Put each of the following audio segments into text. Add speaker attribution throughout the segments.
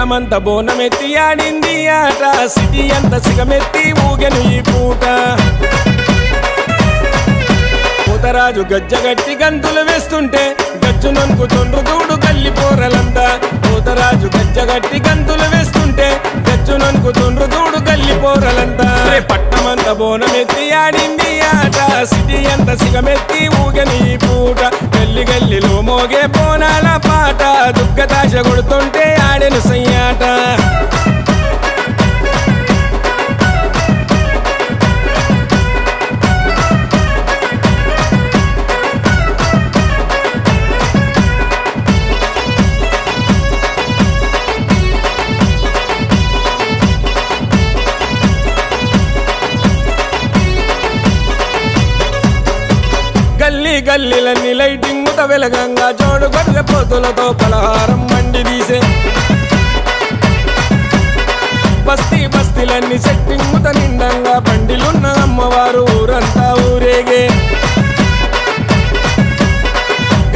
Speaker 1: పట్టణమంతా బోనమెత్తి ఆడింది ఆట సిటీ అంత సిగమెత్తి ఊగెను ఈ పూట పోతరాజు గజ్జగట్టి గంతులు వేస్తుంటే గజ్జు నొంకుతుండ్రు దూడు గల్లి పోరలంతా పోతరాజు గజ్జగట్టి గంతులు వేస్తుంటే గజ్జు నొంకుతుండ్రు దూడు గల్లి పోరలంతా పట్టణమంతా బోనమెత్తి ఆడింది ఆట సిటీ అంత సిగమెత్తి ఊగెను ఈ పూట గల్లి గల్లిలో మోగే బోనాల పాట దుగ్గతాశ కొడుతుంటే ఆడెను సయ్యాట గల్లీ గల్లీలన్నీ లైటింగ్ ముత వెలగంగా జోడు గొర్రె పోతులతో పలహారం మండి తీసే బస్తీ బస్తీలన్నీ సెట్టింగ్ ముత నిండంగా బండిలున్న అమ్మవారు ఊరంతా ఊరేగే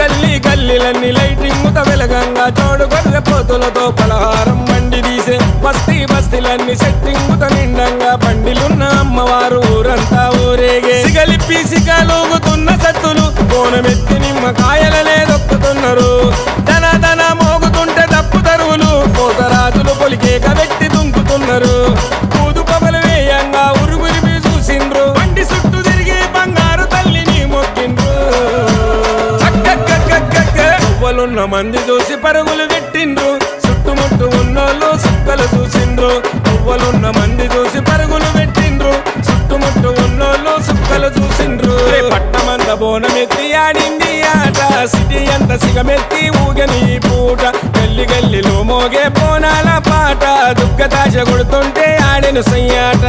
Speaker 1: గల్లీ గల్లీలన్నీ లైటింగ్ ముత వెలగంగా జోడు గొర్రె పోతులతో పలహారం మండి తీసే బస్తీ బస్తీలన్నీ సెట్టింగ్ ముత నిండంగా బండిలున్న అమ్మవారు ఊరంతా ఊరేగే సిగలిప్పి సిగలూగుతున్న సత్తులు బోనమెత్తి నిమ్మకాయలనే దొక్కుతున్నారు ధన ధన మోగుతుంటే తప్పు తరువులు పోతరాజులు పొలికేక వ్యక్తి దుంకుతున్నారు పూదు పగలు వేయంగా ఉరుగురిపి చూసిండ్రు బండి చుట్టూ తిరిగి బంగారు తల్లిని మొక్కిండ్రు పువ్వులున్న మంది చూసి పరుగులు పెట్టిండ్రు చుట్టుముట్టు ఉన్నోళ్ళు సుక్కలు చూసిండ్రు పువ్వులున్న మంది చూసి పరుగులు పెట్టిండ్రు చుట్టుముట్టు ఉన్నోళ్ళు సుక్కలు చూసిండ్రు పట్టమంత బోనమెత్తి ఆడింది ఆట సిటీ అంత సిగమెత్తి ఊగని పూట గల్లి గల్లిలో మోగే బోనాల పాట దుగ్గతాశ కొడుతుంటే ఆడెను సయ్యాట